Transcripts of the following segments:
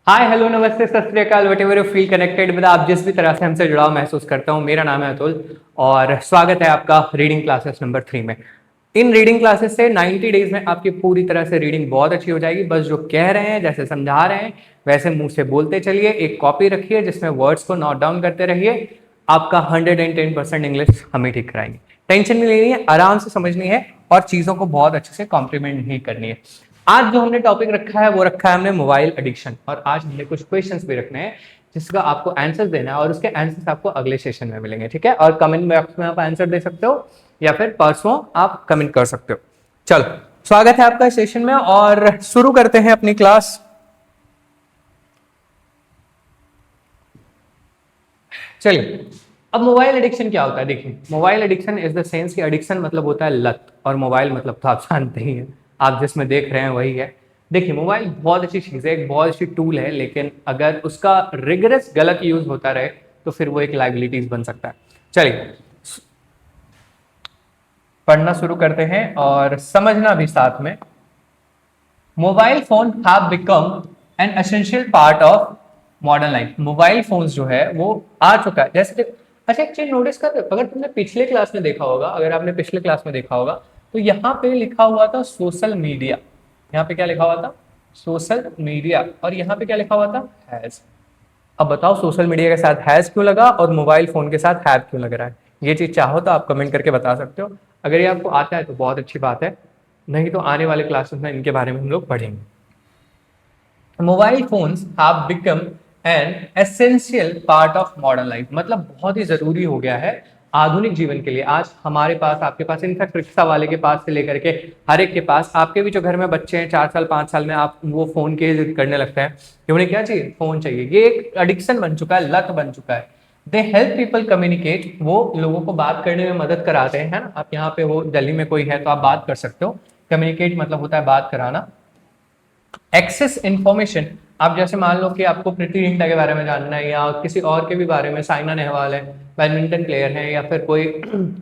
Hi hello नमस्ते सत श्री अकाल what ever you feel connected with, आप जिस भी तरह से हमसे जुड़ाव महसूस करता हूँ। मेरा नाम है अतुल और स्वागत है आपका रीडिंग क्लासेस नंबर 3 में। इन रीडिंग क्लासेस से 90 डेज में आपकी पूरी तरह से रीडिंग बहुत अच्छी हो जाएगी। बस जो कह रहे हैं, जैसे समझा रहे हैं, वैसे मुंह से बोलते चलिए। एक कॉपी रखिए जिसमें वर्ड्स को नोट डाउन करते रहिए। आपका 110% इंग्लिश हम ही ठीक कराएंगे। टेंशन नहीं लेनी है, आराम से समझनी है और चीजों को बहुत अच्छे से कॉम्प्लीमेंट ही करनी है। आज जो हमने टॉपिक रखा है वो रखा है हमने मोबाइल एडिक्शन, और आज हमने कुछ क्वेश्चंस भी रखने हैं जिसका आपको आंसर देना है, और उसके आंसर्स आपको अगले सेशन में मिलेंगे। ठीक है, और कमेंट बॉक्स में आप आंसर दे सकते हो या फिर परसों आप कमेंट कर सकते हो। चलो, स्वागत है आपका इस सेशन में और शुरू करते हैं अपनी क्लास। चलिए, अब मोबाइल एडिक्शन क्या होता है। देखिए, mobile addiction is the sense कि एडिक्शन मतलब होता है लत, और मोबाइल मतलब तो आप जानते ही हैं, आप जिसमें देख रहे हैं वही है। देखिए, मोबाइल बहुत अच्छी चीज़ है, एक बहुत अच्छी टूल है, लेकिन अगर उसका रिगरस गलत यूज होता रहे तो फिर वो एक लाइबिलिटीज बन सकता है। चलिए, पढ़ना शुरू करते हैं और समझना भी साथ में। Mobile phone have become an essential part of modern life. Mobile phones जो है वो आ चुका है। जैसे अच्छा, एक चीज नोटिस कर रहे हो, अगर तुमने पिछले क्लास में देखा होगा, अगर आपने पिछले क्लास में देखा होगा तो यहाँ पे लिखा हुआ था सोशल मीडिया। यहाँ पे क्या लिखा हुआ था? Social media. और यहाँ पे क्या लिखा हुआ था? हैज। अब बताओ, सोशल मीडिया के साथ हैज क्यों लगा और मोबाइल फोन के साथ हैव क्यों लग रहा है? ये चीज चाहो तो आप कमेंट करके बता सकते हो। अगर ये आपको आता है तो बहुत अच्छी बात है, नहीं तो आने वाले क्लासेस में इनके बारे में हम लोग पढ़ेंगे। Mobile phones have become an essential part of modern life, मतलब बहुत ही जरूरी हो गया है आधुनिक जीवन के लिए। आज हमारे पास, आपके पास, इनफैक्ट रिक्शा वाले के पास से लेकर के हर एक के पास, आपके भी जो घर में बच्चे हैं 4 साल 5 साल में, आप वो फोन के जिद करने लगते हैं कि उन्हें क्या चाहिए? फोन चाहिए। ये एक एडिक्शन बन चुका है, लत बन चुका है। दे हेल्प पीपल कम्युनिकेट, वो लोगों को बात करने में मदद कराते हैं, है ना। आप यहाँ पे हो, दिल्ली में कोई है तो आप बात कर सकते हो। कम्युनिकेट मतलब होता है बात कराना। एक्सेस इंफॉर्मेशन, आप जैसे मान लो कि आपको प्रीति जिंटा के बारे में जानना है या किसी और के भी बारे में, साइना नेहवाल है, बैडमिंटन प्लेयर है, या फिर कोई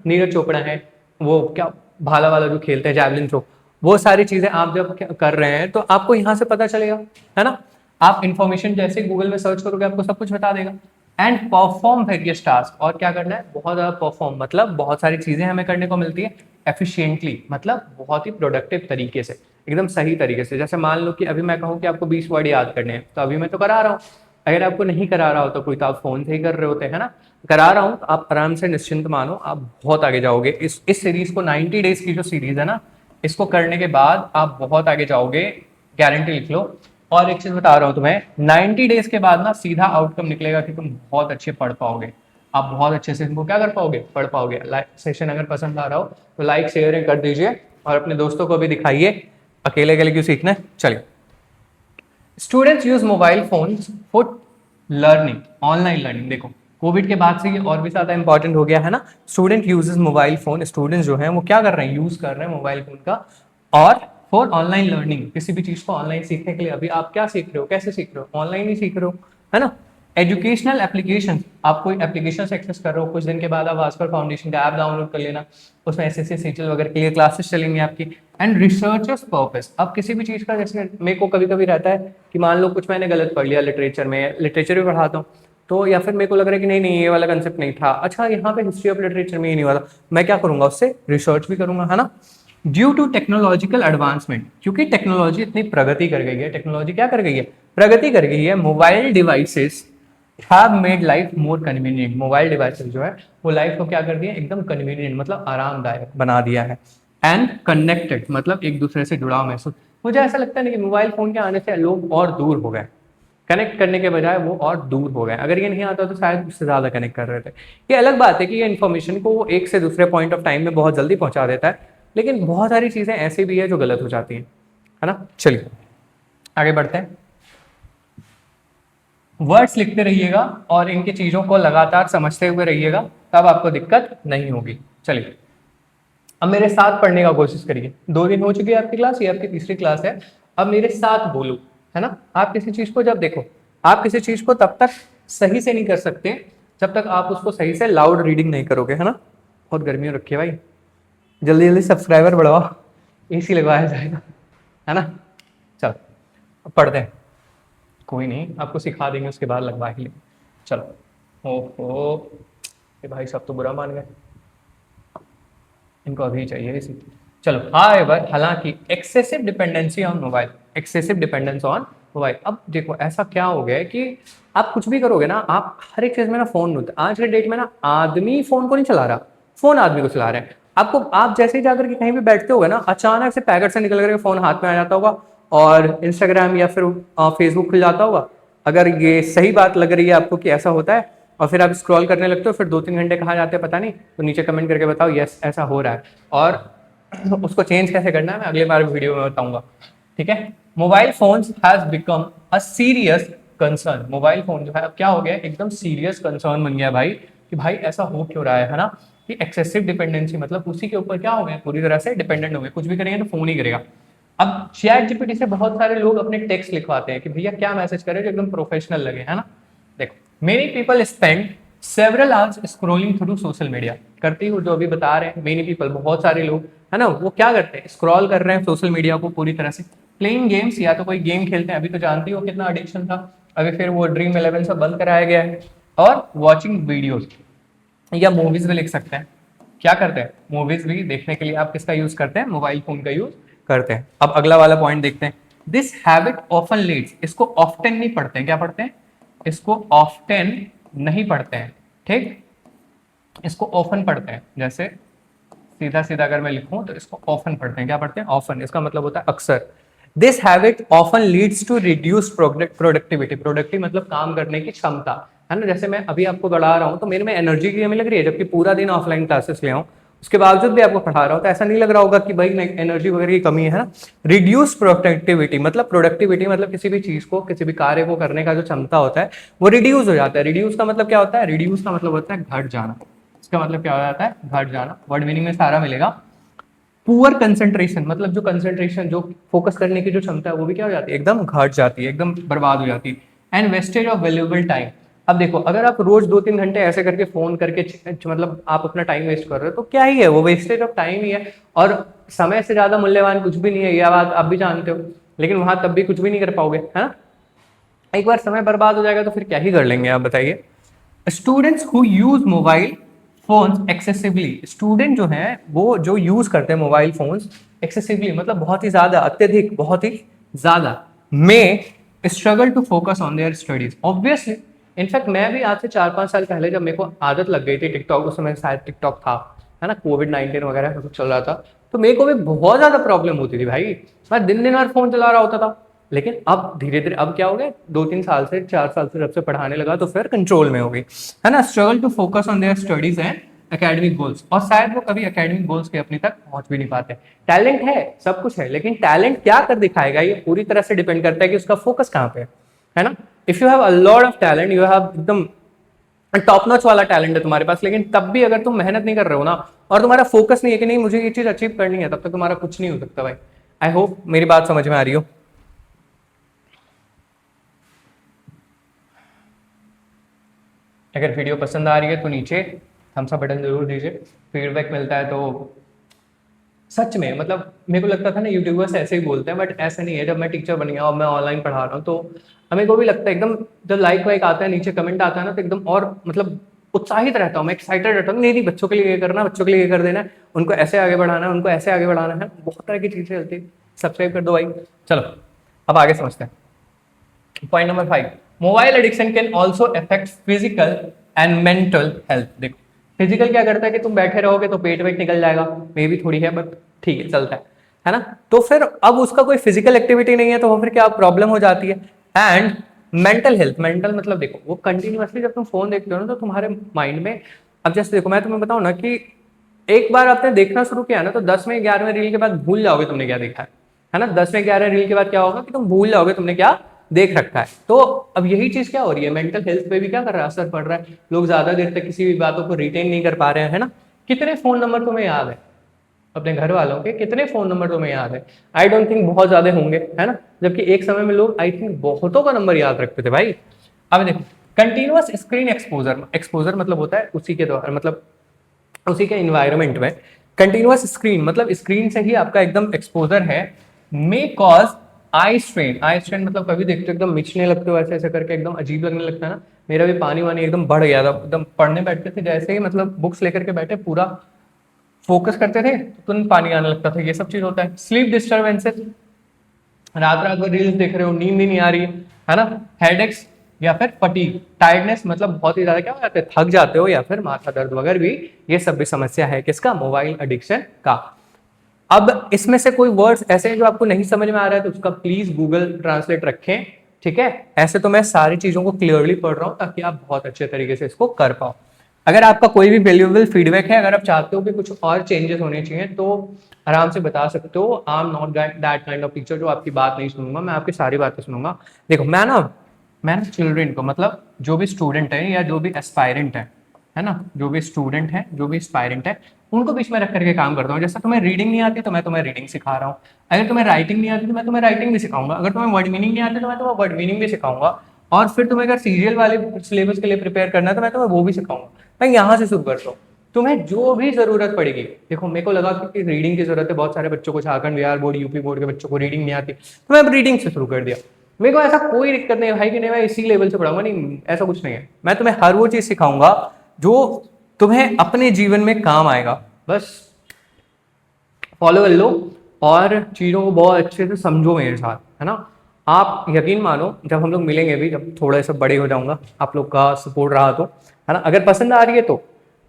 नीरज चोपड़ा है, वो क्या भाला वाला जो खेलते हैं, जैवलिन थ्रो, वो सारी चीजें आप जब कर रहे हैं तो आपको यहाँ से पता चलेगा, है ना। आप इंफॉर्मेशन जैसे गूगल में सर्च करोगे आपको सब कुछ बता देगा। एंड परफॉर्म वेरियस टास्क, और क्या करना है? बहुत ज्यादा परफॉर्म, मतलब बहुत सारी चीजें हमें करने को मिलती है। एफिशिएंटली मतलब बहुत ही प्रोडक्टिव तरीके से, एकदम सही तरीके से। जैसे मान लो कि अभी मैं कहूँ कि आपको 20 वर्ड याद करने हैं, तो अभी मैं तो करा रहा हूँ। अगर आपको नहीं करा रहा हो तो कोई, तो आप फोन से ही कर रहे होते हैं ना। करा रहा हूँ तो आप आराम से निश्चिंत मानो, आप बहुत आगे जाओगे। इस सीरीज को, 90 डेज की जो सीरीज है ना, इसको करने के बाद आप बहुत आगे जाओगे, गारंटी लिख लो। और एक चीज बता रहा हूँ तुम्हें, 90 डेज के बाद ना सीधा आउटकम निकलेगा कि तुम बहुत अच्छे पढ़ पाओगे। आप बहुत अच्छे से इनको क्या कर पाओगे? पढ़ पाओगे। सेशन अगर पसंद आ रहा हो तो लाइक शेयर कर दीजिए और अपने दोस्तों को भी दिखाइए। अकेले अकेले क्यों सीखना है। चलिए, students use mobile phones for learning, online learning. देखो, कोविड के बाद से ये और भी ज्यादा इंपॉर्टेंट हो गया है ना। Student uses mobile phone, students जो हैं वो क्या कर रहे हैं? यूज कर रहे हैं मोबाइल फोन का। और फॉर ऑनलाइन लर्निंग, किसी भी चीज को ऑनलाइन सीखने के लिए। अभी आप क्या सीख रहे हो? कैसे सीख रहे हो? ऑनलाइन ही सीख रहे हो, है ना। एजुकेशनल एप्लीकेशन, आप कोई एप्लीकेशन एक्सेस कर रहे हो, कुछ दिन के बाद आप वास्पर फाउंडेशन का ऐप डाउनलोड कर लेना, उसमें एसएससी सीजीएल वगैरह के लिए क्लासेस चलेंगे आपकी। एंड रिसर्चर्स पर्पस, अब किसी भी चीज का, जैसे मेरे को कभी कभी रहता है कि मान लो कुछ मैंने गलत पढ़ लिया लिटरेचर में, लिटरेचर भी पढ़ाता हूँ, तो या फिर मेरे को लग रहा है कि नहीं नहीं ये वाला कंसेप्ट नहीं था, अच्छा यहाँ पे हिस्ट्री ऑफ लिटरेचर में ही नहीं हुआ था, मैं क्या करूंगा? उससे रिसर्च भी करूंगा, है ना। ड्यू टू टेक्नोलॉजिकल एडवांसमेंट, क्योंकि टेक्नोलॉजी इतनी प्रगति कर गई है, टेक्नोलॉजी क्या कर गई है? प्रगति कर गई है। Mobile devices have made life more convenient, mobile devices जो है वो लाइफ को क्या कर दिया? एकदम कन्वीनियंट मतलब आरामदायक बना दिया है। एंड कनेक्टेड मतलब एक दूसरे से जुड़ाव महसूस। मुझे ऐसा लगता है ना कि मोबाइल फोन के आने से लोग और दूर हो गए, कनेक्ट करने के बजाय वो और दूर हो गए। अगर ये नहीं आता तो शायद उससे ज्यादा कनेक्ट कर रहे थे। ये अलग बात है कि ये इन्फॉर्मेशन को वो एक से दूसरे पॉइंट ऑफ टाइम में बहुत जल्दी पहुंचा देता है, लेकिन बहुत सारी चीजें ऐसी भी है जो गलत हो जाती हैं, है ना। चलिए आगे बढ़ते हैं। वर्ड्स लिखते रहिएगा और इनकी चीजों को लगातार समझते हुए रहिएगा, तब आपको दिक्कत नहीं होगी। चलिए, अब मेरे साथ पढ़ने का कोशिश करिए। 2 दिन हो चुकी है आपकी क्लास, ये आपकी तीसरी क्लास है। अब मेरे साथ बोलो, है ना। आप किसी चीज को जब देखो, आप किसी चीज को तब तक सही से नहीं कर सकते जब तक आप उसको सही से लाउड रीडिंग नहीं करोगे, है ना। बहुत गर्मी हो रखी है भाई, जल्दी जल्दी सब्सक्राइबर बढ़ाओ, एसी लगवाया जाएगा, है ना। चलो अब पढ़ते हैं। कोई नहीं, आपको सिखा देंगे, उसके बाद लगवा ही लेंगे। चलो। ओहो, ये भाई सब तो बुरा मान गए, इनको अभी चाहिए इसी। चलो, हालांकि excessive dependency on mobile, excessive dependence on mobile. अब देखो ऐसा क्या हो गया है कि आप कुछ भी करोगे ना, आप हर एक चीज में ना फोन होता है। आज के डेट में ना आदमी फोन को नहीं चला रहा, फोन आदमी को चला रहे हैं। आपको, आप जैसे ही जाकर के कहीं भी बैठते होगे ना, अचानक से पैकेट से निकल करके फोन हाथ में आ जाता होगा और इंस्टाग्राम या फिर फेसबुक खुल जाता होगा। अगर ये सही बात लग रही है आपको कि ऐसा होता है, और फिर आप स्क्रॉल करने लगते हो, फिर 2-3 घंटे कहाँ जाते हैं पता नहीं, तो नीचे कमेंट करके बताओ यस ऐसा हो रहा है। और उसको चेंज कैसे करना है मैं अगले बार वीडियो में बताऊंगा, ठीक है। Mobile phones has become a serious concern. Mobile phone जो है अब क्या हो गया, एकदम सीरियस कंसर्न बन गया भाई, कि भाई ऐसा हो क्यों रहा है ना, कि एक्सेसिव डिपेंडेंसी, मतलब उसी के ऊपर क्या हो गया, पूरी तरह से डिपेंडेंट हो गए, कुछ भी करेंगे तो फोन ही करेगा। अब चैट जीपीटी से बहुत सारे लोग अपने टेक्स्ट लिखवाते हैं कि भैया क्या मैसेज करें जो एकदम प्रोफेशनल लगे, है ना। देखो, many people spend several hours scrolling through social media. करती हूँ जो अभी बता रहे हैं, मेनी पीपल, बहुत सारे लोग, है ना, वो क्या करते हैं, स्क्रॉल कर रहे हैं सोशल मीडिया को पूरी तरह से। प्लेइंग गेम्स, या तो कोई गेम खेलते हैं, अभी तो जानती हो कितना एडिक्शन था, अभी फिर वो ड्रीम 11 सब बंद कराया गया है। और वॉचिंग वीडियोज या मूवीज भी लिख सकते हैं। क्या करते हैं, मूवीज भी देखने के लिए आप किसका यूज करते हैं, मोबाइल फोन का यूज करते हैं। अब अगला वाला पॉइंट देखते हैं, दिस हैबिट ऑफन लीड्स, इसको ऑफ्टन नहीं पढ़ते हैं, क्या पढ़ते हैं, इसको ऑफ्टन नहीं पढ़ते हैं, ठीक, इसको ऑफन पढ़ते हैं। जैसे सीधा सीधा अगर मैं लिखूं तो इसको ऑफन पढ़ते हैं, क्या पढ़ते हैं, ऑफन, इसका मतलब होता है अक्सर। This habit often leads to reduce productivity, productive मतलब काम करने की क्षमता, है ना। जैसे मैं अभी आपको पढ़ा रहा हूँ तो मेरे में एनर्जी की कमी लग रही है, जबकि पूरा दिन ऑफलाइन क्लासेस ले आऊँ, उसके बावजूद भी आपको पढ़ा रहा हूँ, तो ऐसा नहीं लग रहा होगा कि भाई एनर्जी वगैरह की कमी है ना। रिड्यूस प्रोडक्टिविटी मतलब, प्रोडक्टिविटी मतलब किसी भी चीज को, किसी भी कार्य को करने का जो क्षमता होता है वो रिड्यूस हो जाता है। रिड्यूस का मतलब क्या होता है, रिड्यूस का मतलब होता है घट जाना। इसका मतलब क्या हो जाता है, घट जाना। वर्ड मीनिंग में सारा मिलेगा। पुअर कंसंट्रेशन मतलब जो कंसंट्रेशन, जो फोकस करने की जो क्षमता है वो भी क्या हो जाती है, एकदम घट जाती है, एकदम बर्बाद हो जाती है। And wastage of valuable time. अब देखो, अगर आप रोज 2-3 घंटे ऐसे करके फोन करके मतलब आप अपना टाइम वेस्ट कर रहे हो, तो क्या ही है वो, वेस्टेज ऑफ टाइम ही है। और समय से ज्यादा मूल्यवान कुछ भी नहीं है, यह बात आप भी जानते हो, लेकिन वहां तब भी कुछ भी नहीं कर पाओगे, है ना। एक बार समय बर्बाद हो जाएगा तो फिर क्या ही कर लेंगे आप बताइए। Students who use mobile phones excessively, student जो हैं वो जो यूज करते हैं मोबाइल फोन्स एक्सेसिवली मतलब बहुत ही ज्यादा, अत्यधिक, बहुत ही ज्यादा, में struggle to focus on their studies obviously. In fact मैं भी आज से 4-5 साल पहले जब मेरे को आदत लग गई थी टिकटॉक, उस समय शायद टिकटॉक था, है ना, कोविड-19 वगैरह कुछ चल रहा था, तो मेरे को भी बहुत ज्यादा प्रॉब्लम होती थी भाई। मैं दिन दिन भर फोन चला रहा होता था। लेकिन अब धीरे धीरे, अब क्या हो गया, 2-3 साल से, 4 साल से जब से पढ़ाने लगा तो फिर कंट्रोल में हो गई, है ना। Struggle to focus on their studies and academic goals, और शायद वो कभी एकेडमिक गोल्स के अपनी तक पहुंच भी नहीं पाते। टैलेंट है, सब कुछ है, लेकिन टैलेंट क्या कर दिखाएगा ये पूरी तरह से डिपेंड करता है कि उसका फोकस कहाँ पे है ना। If you have a lot of talent, you have एकदम टॉप नॉच वाला टैलेंट है तुम्हारे पास, लेकिन तब भी अगर तुम मेहनत नहीं कर रहे हो ना, और तुम्हारा फोकस नहीं है कि नहीं मुझे ये चीज अचीव करनी है, तब तक तुम्हारा कुछ नहीं हो सकता भाई। आई होप मेरी बात समझ में आ रही हो। अगर वीडियो पसंद आ रही है तो नीचे थम्स अप बटन जरूर दीजिए, फीडबैक मिलता है तो। सच में मतलब मेरे को लगता था ना यूट्यूबर्स ऐसे ही बोलते हैं, बट ऐसा नहीं है। जब मैं टीचर बन गया और मैं ऑनलाइन पढ़ा रहा हूँ तो हमें को भी लगता है एकदम, जब लाइक वाइक आता है, नीचे कमेंट आता है ना, तो एकदम और मतलब उत्साहित रहता हूँ मैं, एक्साइटेड रहता हूँ, नहीं नहीं बच्चों के लिए ये करना, बच्चों के लिए ये कर देना है, उनको ऐसे आगे बढ़ाना है, उनको ऐसे आगे बढ़ाना है, बहुत तरह की चीजें चलती है। सब्सक्राइब कर दो भाई। चलो अब आगे समझते हैं। Point number 5, mobile addiction can also affect physical and mental health. देखो, फिजिकल क्या करता है कि तुम बैठे रहोगे तो पेट वेट निकल जाएगा, मे भी थोड़ी है बट ठीक है, चलता है ना। तो फिर अब उसका कोई फिजिकल एक्टिविटी नहीं है तो वो फिर क्या प्रॉब्लम हो जाती है। एंड मेंटल हेल्थ, मेंटल मतलब देखो, वो कंटिन्यूअसली जब तुम फोन देखते हो ना तो तुम्हारे माइंड में, अब जैसे देखो मैं तुम्हें बताऊं ना कि एक बार आपने देखना शुरू किया ना तो 10वें 11वें रील के बाद भूल जाओगे तुमने क्या देखा है ना। 10वें 11वें रील के बाद क्या होगा कि तुम भूल जाओगे तुमने क्या देख रखा है। तो अब यही चीज क्या हो रही है, मेंटल हेल्थ पे भी क्या कर रहा है, असर पड़ रहा है। लोग ज्यादा देर तक किसी भी बातों को रिटेन नहीं कर पा रहे हैं, है ना। कितने फोन नंबर तुम्हें याद है अपने घर वालों के, कितने फोन नंबर तुम्हें याद है? आई डोंट थिंक बहुत ज्यादा होंगे, है ना। जबकि एक समय में लोग आई थिंक बहुतों का नंबर याद रखते थे भाई। अब देखो, कंटिन्यूअस स्क्रीन एक्सपोजर, एक्सपोजर मतलब होता है उसी के द्वारा, मतलब उसी के इन्वायरमेंट में कंटिन्यूअस स्क्रीन मतलब स्क्रीन से ही आपका एकदम एक्सपोजर है, may cause eye strain, eye strain मतलब कभी देखते हो एकदम मिचने लगते हो ऐसे ऐसे करके, एकदम अजीब लगने लगता है ना। मेरा भी पानी वानी एकदम बढ़ गया था, एकदम पढ़ने बैठते थे जैसे ही मतलब बुक्स लेकर के बैठे पूरा फोकस करते थे तो तुरंत पानी आने लगता था। ये सब चीज होता है। स्लीप डिस्टर्बेंसेस, रात रात भर रील्स देख रहे हो, नींद ही नहीं आ रही है ना। हेडेक्स या फिर फटीग, टायर्डनेस मतलब बहुत ही ज्यादा क्या हो जाते हैं, थक जाते हो, या फिर माथा दर्द वगैरह भी, ये सब भी समस्या है किसका, मोबाइल एडिक्शन का। अब इसमें से कोई वर्ड्स ऐसे हैं जो आपको नहीं समझ में आ रहा है तो उसका प्लीज गूगल ट्रांसलेट रखें, ठीक है। ऐसे तो मैं सारी चीजों को क्लियरली पढ़ रहा हूं ताकि आप बहुत अच्छे तरीके से इसको कर पाओ। अगर आपका कोई भी वैल्यूएबल फीडबैक है, अगर आप चाहते हो कि कुछ और चेंजेस होने चाहिए तो आराम से बता सकते हो। I am not that kind of teacher जो आपकी बात नहीं सुनूंगा, मैं आपकी सारी बातें सुनूंगा। देखो मैं ना चिल्ड्रन को, मतलब जो भी स्टूडेंट है या जो भी एस्पायरेंट है ना, जो भी स्टूडेंट है, जो भी एस्पायरेंट है, उनको बीच में रख करके काम करता हूँ। जैसे तुम्हें रीडिंग नहीं आती तो मैं तुम्हें रीडिंग सिखा रहा हूँ, अगर तुम्हें राइटिंग नहीं आती तो मैं तुम्हें राइटिंग भी सिखाऊंगा, अगर तुम्हें वर्ड मीनिंग नहीं आती तो मैं तुम्हें वर्ड मीनिंग भी सिखाऊंगा, और फिर तुम्हें अगर सीरियल वाले सिलेबस के लिए प्रिपेयर करना है तो मैं तुम्हें वो भी सिखाऊंगा। मैं यहाँ से शुरू करता हूँ, तुम्हें जो भी जरूरत पड़ेगी। देखो मेरे को लगा कि रीडिंग की जरूरत है, बहुत सारे बच्चों को, Jharkhand Bihar board UP board के बच्चों को रीडिंग नहीं आती, तो मैं अब रीडिंग से शुरू कर दिया। मेरे को ऐसा कोई दिक्कत नहीं है भाई कि नहीं मैं इसी लेवल से पढ़ाऊंगा, नहीं ऐसा कुछ नहीं है। मैं तुम्हें हर वो चीज सिखाऊंगा जो तुम्हें अपने जीवन में काम आएगा, बस फॉलो कर लो और चीज़ों को बहुत अच्छे से समझो मेरे साथ, है ना। आप यकीन मानो जब हम लोग मिलेंगे भी, जब थोड़ा सा बड़े हो जाऊंगा, आप लोग का सपोर्ट रहा तो, है ना, अगर पसंद आ रही है तो,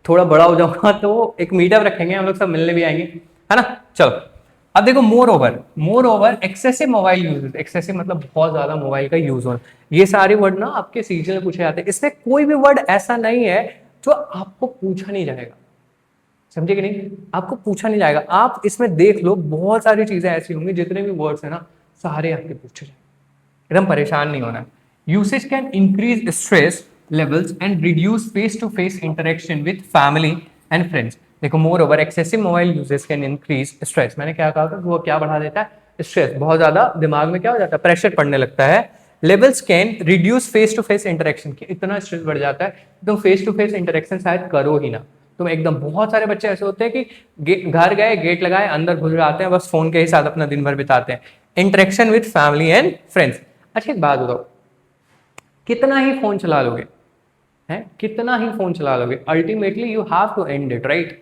थोड़ा बड़ा हो जाऊंगा तो एक मीटअप रखेंगे, हम लोग सब मिलने भी आएंगे, है ना। चलो अब देखो, moreover excessive mobile use, excessive मतलब बहुत ज्यादा मोबाइल का यूज होना। ये सारे वर्ड ना आपके सीजन में पूछे जाते हैं, इसमें कोई भी वर्ड ऐसा नहीं है जो आपको पूछा नहीं जाएगा, समझे कि नहीं, आपको पूछा नहीं जाएगा। आप इसमें देख लो, बहुत सारी चीजें ऐसी होंगी, जितने भी वर्ड्स है ना सारे आपके पूछे जाएंगे, एकदम परेशान नहीं होना। Usage can increase stress levels and reduce face to face interaction with family and friends. देखो moreover excessive mobile usage can increase stress, मैंने क्या कहा था, वो क्या बढ़ा देता है, स्ट्रेस, बहुत ज्यादा दिमाग में क्या हो जाता है, प्रेशर पड़ने लगता है। Levels can reduce face to face interaction, इतना स्ट्रेस बढ़ जाता है तुम फेस टू फेस इंटरेक्शन शायद करो ही ना। तुम एकदम, बहुत सारे बच्चे ऐसे होते हैं कि घर गए, गेट लगाए, अंदर घुस जाते हैं, बस फोन के ही साथ अपना दिन भर बिताते हैं। Interaction with family and friends. अच्छा एक बात बताओ, कितना ही फोन चला लोगे, है कितना ही फोन चला लोगे, ultimately you have to end it, right.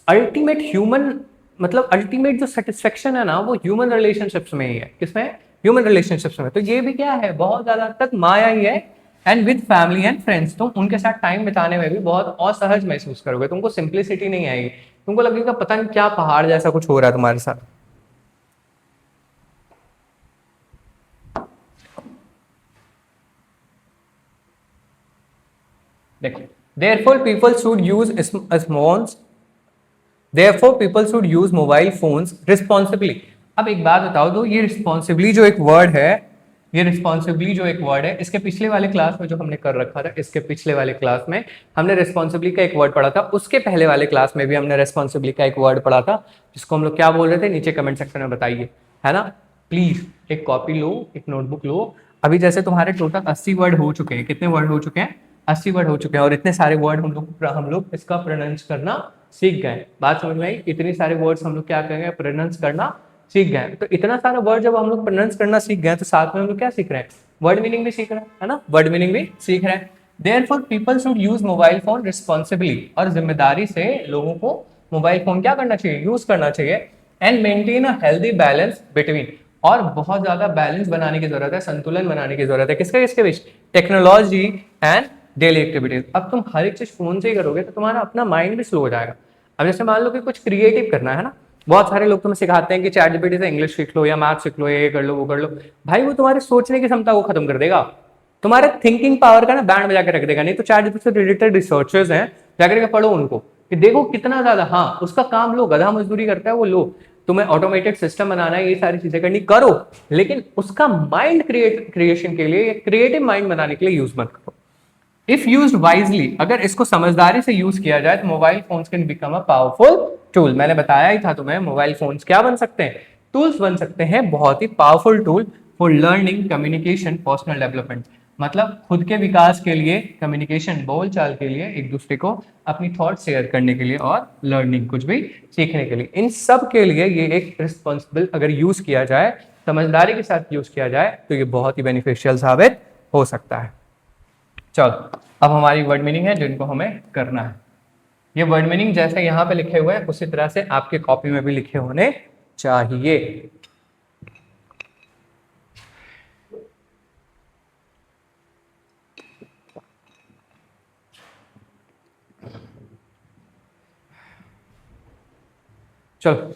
Ultimate human, मतलब अल्टीमेट जो सेटिस्फेक्शन है ना वो ह्यूमन रिलेशनशिप्स में ही है, किसमें, ह्यूमन रिलेशनशिप्स में। तो ये भी क्या है, बहुत ज्यादा तक माया ही है। And with family and friends, तुम उनके साथ टाइम बिताने में भी बहुत असहज महसूस करोगे, तुमको सिंप्लिसिटी नहीं आएगी, तुमको लगेगा पता नहीं क्या पहाड़ जैसा कुछ हो रहा है तुम्हारे साथ। देखो, therefore people should use smartphones, therefore people should use mobile phones responsibly। अब एक बात बताओ तो, ये रिस्पॉन्सिबली जो एक वर्ड है, ये रिस्पॉन्सिबली जो एक वर्ड है, इसके पिछले वाले क्लास में जो हमने कर रखा था, इसके पिछले वाले क्लास में हमने रिस्पॉन्सिबली का एक वर्ड पढ़ा था, उसके पहले वाले क्लास में भी हमने रिस्पॉन्सिबली का एक वर्ड पढ़ा था, जिसको हम लोग क्या बोल रहे थे, नीचे कमेंट सेक्शन में बताइए, है ना। प्लीज एक कॉपी लो, एक नोटबुक लो। अभी जैसे तुम्हारे टोटल 80 वर्ड हो चुके हैं, कितने वर्ड हो चुके हैं, 80 वर्ड हो चुके हैं, और इतने सारे वर्ड हम लोग इसका प्रोनाउंस करना सीख गए। बात समझ में आई, इतने सारे वर्ड्स हम लोग क्या करेंगे, प्रोनाउंस करना सीख गए। तो इतना सारा वर्ड जब हम लोग प्रोनाउंस करना सीख गए तो साथ में हम लोग क्या सीख रहे हैं, वर्ड मीनिंग भी सीख रहे हैं, है ना, वर्ड मीनिंग भी सीख रहे हैं। Therefore people should use mobile phone responsibly, और जिम्मेदारी से लोगों को मोबाइल फोन क्या करना चाहिए, यूज करना चाहिए। And maintain a healthy balance between, और बहुत ज्यादा बैलेंस बनाने की जरूरत है, संतुलन बनाने की जरूरत है, किसके किसके बीच, टेक्नोलॉजी एंड डेली एक्टिविटीज। अब तुम हर एक चीज फोन से ही करोगे तो तुम्हारा अपना माइंड भी स्लो हो जाएगा। अब जैसे मान लो कि कुछ क्रिएटिव करना है ना, बहुत सारे लोग तुम्हें सिखाते हैं कि चैट जीपीटी से इंग्लिश सीख लो या मैथ सीख लो, ये कर लो वो कर लो, भाई वो तुम्हारे सोचने की क्षमता को खत्म कर देगा, तुम्हारे थिंकिंग पावर का ना बैंड बजा के रख देगा। नहीं तो चैट जीपीटी से रिलेटेड रिसर्चर्स हैं, जाकर के पढ़ो उनको कि देखो कितना ज्यादा, हाँ उसका काम लो, गधा मजदूरी करता है वो, लो तुम्हें ऑटोमेटेड सिस्टम बनाना है, ये सारी चीजें करनी करो, लेकिन उसका माइंड क्रिएशन के लिए, क्रिएटिव माइंड बनाने के लिए यूज मत करो। इफ यूज्ड वाइजली, अगर इसको समझदारी से यूज किया जाए तो mobile phones can become a powerful tool. मैंने बताया ही था तुम्हें, मोबाइल फोन्स क्या बन सकते हैं, टूल्स बन सकते हैं, बहुत ही powerful tool for learning, communication, personal development. मतलब खुद के विकास के लिए, कम्युनिकेशन, बोलचाल के लिए, एक दूसरे को अपनी थॉट शेयर करने के लिए, और लर्निंग, कुछ भी सीखने के लिए, इन सब के लिए ये एक रिस्पॉन्सिबल अगर यूज किया जाए समझदारी के साथ यूज किया जाए तो ये बहुत ही बेनिफिशियल साबित हो सकता है। चलो अब हमारी वर्ड मीनिंग है जिनको हमें करना है। ये वर्ड मीनिंग जैसे यहाँ पे लिखे हुए हैं उसी तरह से आपके कॉपी में भी लिखे होने चाहिए। चलो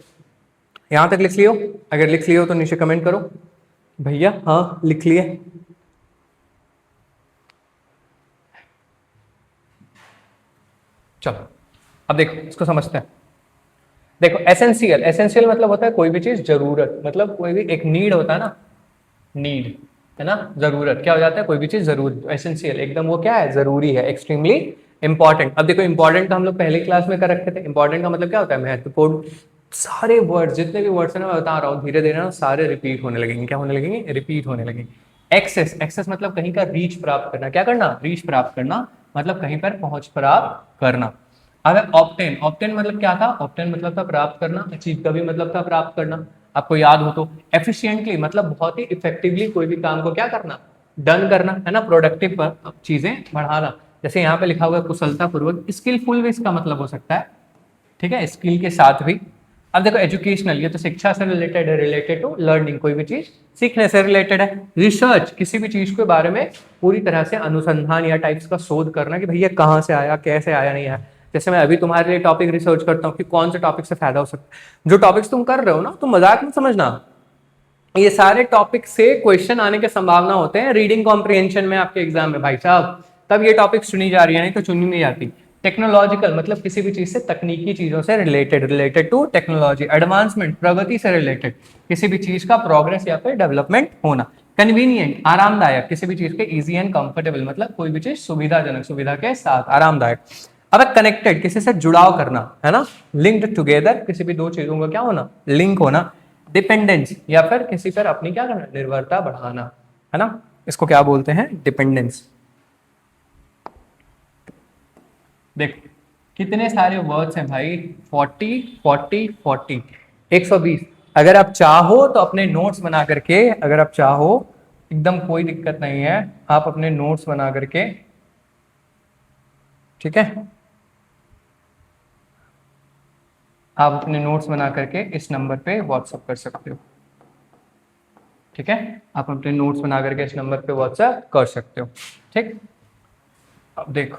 यहां तक लिख लियो, अगर लिख लियो तो नीचे कमेंट करो भैया हाँ लिख लिए। चलो अब देखो इसको समझते हैं। देखो एसेंशियल, एसेंशियल मतलब होता है कोई भी चीज जरूरत, मतलब कोई भी एक नीड होता है ना, नीड है ना, जरूरत क्या हो जाता है, कोई भी चीज जरूरत। एसेंशियल एकदम वो क्या है, जरूरी है, एक्सट्रीमली इंपॉर्टेंट। अब देखो इंपॉर्टेंट तो हम लोग पहले क्लास में कर रखे थे। इंपॉर्टेंट का मतलब क्या होता है, महत्वपूर्ण। सारे वर्ड जितने भी वर्ड्स है ना मैं बता रहा हूँ धीरे धीरे ना सारे रिपीट होने लगेंगे। क्या होने लगेंगे, रिपीट होने लगेंगे। एक्सेस, एक्सेस मतलब कहीं का रीच प्राप्त करना। क्या करना, रीच प्राप्त करना, मतलब कहीं पर पहुंच प्राप्त करना। अब ऑप्टेन, ऑप्टेन मतलब क्या था, ऑप्टेन मतलब था प्राप्त करना। अचीव का भी मतलब था प्राप्त करना, आपको याद हो तो। एफिशिएंटली मतलब बहुत ही इफेक्टिवली कोई भी काम को क्या करना, डन करना, है ना, प्रोडक्टिव चीजें बढ़ाना। जैसे यहाँ पे लिखा हुआ है कुशलता पूर्वक, स्किलफुल भी इसका मतलब हो सकता है, ठीक है, स्किल के साथ भी। अब देखो एजुकेशनल, ये तो शिक्षा से रिलेटेड है, रिलेटेड टू लर्निंग, कोई भी चीज सीखने से रिलेटेड है। रिसर्च, किसी भी चीज के बारे में पूरी तरह से अनुसंधान या टाइप्स का शोध करना कि भैया कहाँ से आया, कैसे आया, नहीं आया। जैसे मैं अभी तुम्हारे लिए टॉपिक रिसर्च करता हूँ कि कौन से टॉपिक से फायदा हो सकता है। जो टॉपिक्स तुम कर रहे हो ना, तुम मजाक में समझना, ये सारे टॉपिक से क्वेश्चन आने की संभावना होते हैं रीडिंग कॉम्प्रिहेंशन में आपके एग्जाम में भाई साहब, तब ये टॉपिक चुनी जा रही है, नहीं तो चुनी नहीं जाती। टेक्नोलॉजिकल मतलब किसी भी चीज से, तकनीकी चीजों से related, related to technology. Advancement प्रगति से रिलेटेड, किसी भी चीज का प्रोग्रेस या फिर डेवलपमेंट होना। कन्वीनियंट आरामदायक, किसी भी चीज के इजी एंड कंफर्टेबल मतलब कोई भी चीज सुविधाजनक, सुविधा के साथ आरामदायक। अब कनेक्टेड, किसी से जुड़ाव करना, है ना, लिंक्ड टुगेदर, किसी भी दो चीजों का क्या होना, लिंक होना। डिपेंडेंस या फिर किसी पर अपनी क्या करना, निर्भरता बढ़ाना, है ना, इसको क्या बोलते हैं, डिपेंडेंस। देखो कितने सारे वर्ड्स हैं भाई, 40 40 40 120। अगर आप चाहो तो अपने नोट्स बना करके, अगर आप चाहो एकदम कोई दिक्कत नहीं है, आप अपने नोट्स बना करके, ठीक है, आप अपने नोट्स बना करके इस नंबर पे व्हाट्सएप कर सकते हो, ठीक है, आप अपने नोट्स बना करके इस नंबर पे व्हाट्सएप कर सकते हो, ठीक। अब देखो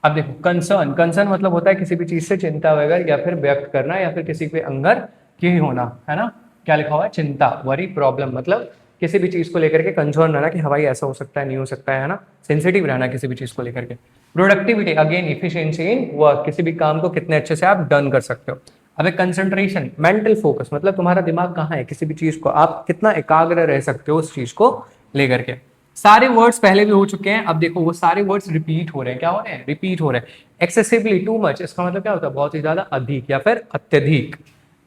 अब देखो कंसर्न, कंसर्न मतलब होता है किसी भी चीज से चिंता वगैरह या फिर व्यक्त करना या फिर किसी के अंदर की होना, है ना। क्या लिखा हुआ है, चिंता, वरी, प्रॉब्लम, मतलब किसी भी चीज को लेकर के कंसर्न रहना कि हवाई ऐसा हो सकता है, नहीं हो सकता है ना, सेंसिटिव रहना किसी भी चीज को लेकर के। Productivity again efficiency in work, किसी भी काम को कितने अच्छे से आप डन कर सकते हो। अब एक कंसंट्रेशन, मेंटल फोकस मतलब तुम्हारा दिमाग कहाँ है, किसी भी चीज को आप कितना एकाग्र रह सकते हो उस चीज को लेकर के। सारे वर्ड्स पहले भी हो चुके हैं, अब देखो वो सारे वर्ड्स रिपीट हो रहे हैं, क्या हो रहे हैं, रिपीट हो रहे हैं। एक्सेसिवली, टू मच, इसका मतलब क्या होता है, बहुत ही ज्यादा, अधिक या फिर अत्यधिक।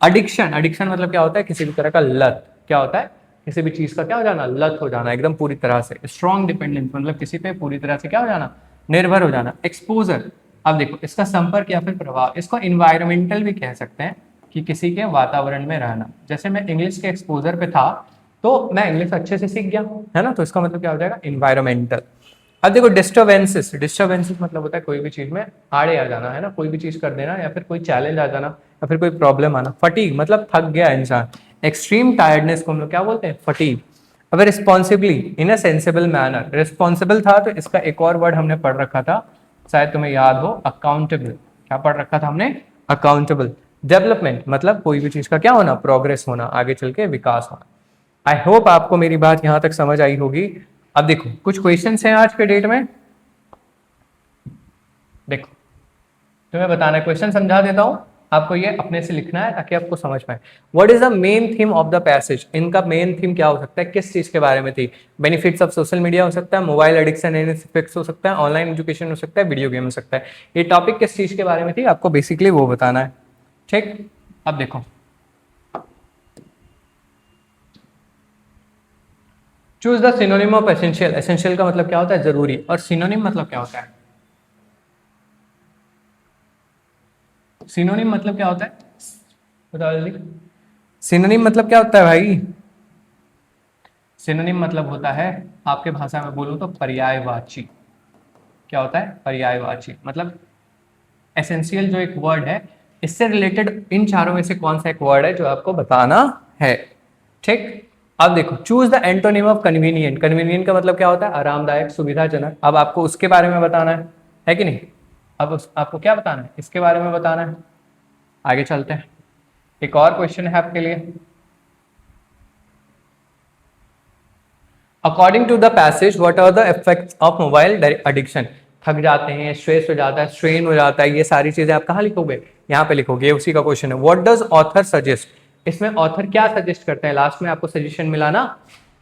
एडिक्शन, एडिक्शन मतलब क्या होता है, किसी भी तरह का लत, क्या होता है, किसी भी चीज का क्या हो जाना, लत हो जाना एकदम पूरी तरह से। स्ट्रॉन्ग डिपेंडेंस मतलब किसी पे पूरी तरह से क्या हो जाना, निर्भर हो जाना। एक्सपोजर, अब देखो इसका संपर्क या फिर प्रभाव, इसको इन्वायरमेंटल भी कह सकते हैं कि किसी के वातावरण में रहना। जैसे मैं इंग्लिश के एक्सपोजर पे था तो मैं इंग्लिश अच्छे से सीख गया, है ना, तो इसका मतलब क्या हो जाएगा, इन्वायरमेंटल। अब देखो डिस्टर्बेंसेस, डिस्टर्बेंसेस मतलब होता है कोई भी चीज में आड़े आ जाना, है ना, कोई भी चीज कर देना या फिर कोई चैलेंज आ जाना या फिर कोई प्रॉब्लम आना। फटीग मतलब थक गया इंसान, एक्सट्रीम टायर्डनेस को हम लोग क्या बोलते हैं, फटीग। अब responsibly, in a sensible manner, responsible था तो इसका एक और वर्ड हमने पढ़ रखा था, शायद तुम्हें याद हो, अकाउंटेबल। क्या पढ़ रखा था हमने, अकाउंटेबल। डेवलपमेंट मतलब कोई भी चीज का क्या होना, प्रोग्रेस होना, आगे चल के विकास होना। आई होप आपको मेरी बात यहां तक समझ आई होगी। अब देखो कुछ क्वेश्चंस हैं आज के डेट में, देखो तुम्हें बताना है, क्वेश्चन समझा देता हूं, आपको ये अपने से लिखना है ताकि आपको समझ पाए। What is the main theme of the passage, इनका मेन थीम क्या हो सकता है, किस चीज के बारे में थी। बेनिफिट्स ऑफ सोशल मीडिया हो सकता है, मोबाइल एडिक्शन एंड इफेक्ट्स हो सकता है, ऑनलाइन एजुकेशन हो सकता है, वीडियो गेम हो सकता है। ये टॉपिक किस चीज के बारे में थी, आपको बेसिकली वो बताना है, ठीक। अब देखो choose the synonym of essential, essential का मतलब क्या होता है, जरूरी, और सिनोनिम मतलब क्या होता है, सिनोनिम मतलब क्या होता है, बताओ जल्दी। सिनोनिम मतलब क्या होता है भाई? सिनोनिम मतलब होता है, आपके भाषा में बोलूं तो पर्यायवाची। क्या होता है? पर्यायवाची। मतलब एसेंशियल जो एक वर्ड है, इससे रिलेटेड इन चारों में से कौन सा एक वर्ड है जो आपको बताना है। ठीक, अब देखो, choose the antonym of convenient. Convenient का मतलब क्या होता है? आरामदायक, सुविधाजनक। अब आपको उसके बारे में बताना है कि नहीं? अब आपको क्या बताना है? इसके बारे में बताना है। आगे चलते हैं, एक और क्वेश्चन है आपके लिए। According to the passage, what are the effects of mobile addiction? थक जाते हैं, स्ट्रेस हो जाता है, स्ट्रेन हो जाता है, ये सारी चीजें आप कहाँ लिखोगे? यहाँ पे लिखोगे, उसी का क्वेश्चन है। What does author suggest? इसमें ऑथर क्या सजेस्ट करते हैं? लास्ट में आपको सजेशन मिला ना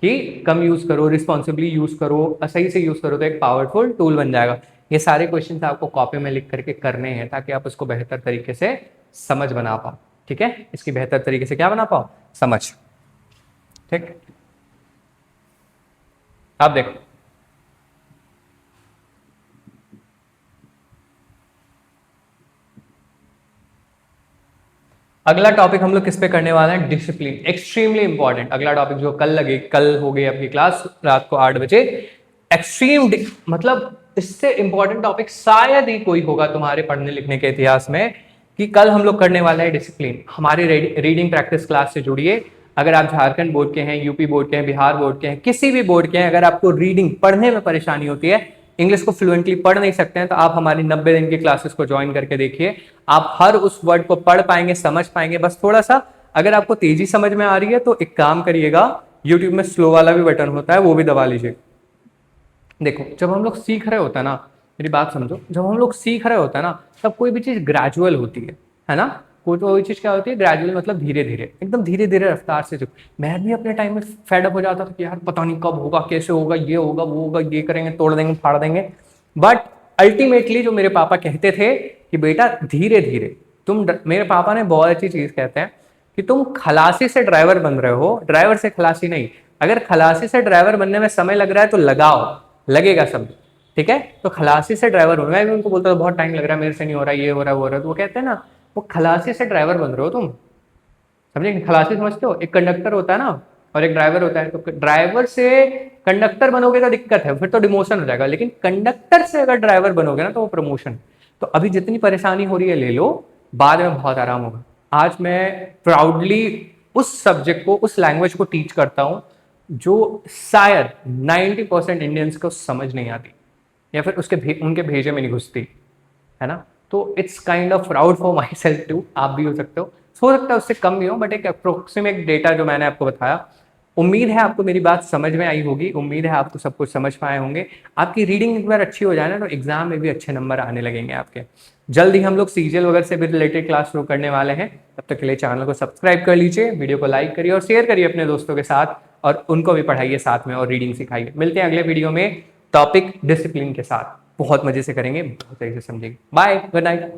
कि कम यूज करो, रिस्पॉन्सिबली यूज करो, सही से यूज करो तो एक पावरफुल टूल बन जाएगा। ये सारे क्वेश्चन आपको कॉपी में लिख करके करने हैं ताकि आप उसको बेहतर तरीके से समझ बना पाओ। ठीक है, इसकी बेहतर तरीके से क्या बना पाओ? समझ। ठीक, आप देखो, अगला टॉपिक हम लोग किस पे करने वाले हैं? डिसिप्लिन। एक्सट्रीमली इंपॉर्टेंट अगला टॉपिक जो कल हो गई आपकी क्लास रात को 8 बजे। एक्सट्रीम मतलब इससे इंपॉर्टेंट टॉपिक शायद ही कोई होगा तुम्हारे पढ़ने लिखने के इतिहास में, कि कल हम लोग करने वाले हैं डिसिप्लिन। हमारी रीडिंग प्रैक्टिस क्लास से जुड़िए। अगर आप झारखंड बोर्ड के हैं, यूपी बोर्ड के हैं, बिहार बोर्ड के हैं, किसी भी बोर्ड के हैं, अगर आपको रीडिंग पढ़ने में परेशानी होती है, इंग्लिश को फ्लुएंटली पढ़ नहीं सकते हैं, तो आप हमारी 90 दिन की क्लासेस को ज्वाइन करके देखिए। आप हर उस वर्ड को पढ़ पाएंगे, समझ पाएंगे। बस थोड़ा सा अगर आपको तेजी समझ में आ रही है तो एक काम करिएगा, यूट्यूब में स्लो वाला भी बटन होता है, वो भी दबा लीजिए। देखो, जब हम लोग सीख रहे होते हैं ना, मेरी बात समझो, जब हम लोग सीख रहे होते हैं ना, तब कोई भी चीज ग्रेजुअल होती है ना? कोई चीज क्या होती है? ग्रेजुअल, मतलब धीरे धीरे, एकदम धीरे धीरे रफ्तार से। जो मैं भी अपने टाइम में फेड अप हो जाता था कि यार पता नहीं कब होगा, कैसे होगा, ये होगा, वो होगा, ये करेंगे, तोड़ देंगे, फाड़ देंगे। बट अल्टीमेटली जो मेरे पापा कहते थे कि बेटा धीरे धीरे मेरे पापा ने बहुत अच्छी चीज कहते हैं कि तुम खलासी से ड्राइवर बन रहे हो, ड्राइवर से खलासी नहीं। अगर खलासी से ड्राइवर बनने में समय लग रहा है तो लगाओ, लगेगा सब। ठीक है, तो खलासी से ड्राइवर बनो। मैं भी उनको बोलता था बहुत टाइम लग रहा है, मेरे से नहीं हो रहा, ये हो रहा है, वो हो रहा है। तो वो कहते हैं ना, वो खलासी से ड्राइवर बन रहे हो तुम। समझे? खलासी समझते हो? एक कंडक्टर होता है ना और एक ड्राइवर होता है। तो ड्राइवर से कंडक्टर बनोगे तो दिक्कत है, फिर तो डिमोशन हो जाएगा। लेकिन कंडक्टर से अगर ड्राइवर बनोगे ना तो वो प्रमोशन। तो अभी जितनी परेशानी हो रही है ले लो, बाद में बहुत आराम होगा। आज मैं प्राउडली उस सब्जेक्ट को, उस लैंग्वेज को टीच करता हूं जो शायद 90% इंडियंस को समझ नहीं आती, या फिर उनके भेजे में नहीं घुसती, है ना? तो it's kind of proud for myself too. आप भी हो सकता है उससे कम भी हो, बट एक अप्रोक्सीमेट डेटा जो मैंने आपको बताया। उम्मीद है आपको मेरी बात समझ में आई होगी, उम्मीद है आपको सब कुछ समझ पाए होंगे। आपकी रीडिंग एक बार अच्छी हो जाए ना, तो एग्जाम में भी अच्छे नंबर आने लगेंगे आपके। जल्द ही हम लोग सीजीएल वगैरह से भी रिलेटेड क्लास शुरू करने वाले हैं। तब तक के लिए चैनल को सब्सक्राइब कर लीजिए, वीडियो को लाइक करिए और शेयर करिए अपने दोस्तों के साथ, और उनको भी पढ़ाइए साथ में और रीडिंग सिखाइए। मिलते हैं अगले वीडियो में टॉपिक डिसिप्लिन के साथ। बहुत मजे से करेंगे, बहुत सही से समझेंगे। Bye, good night.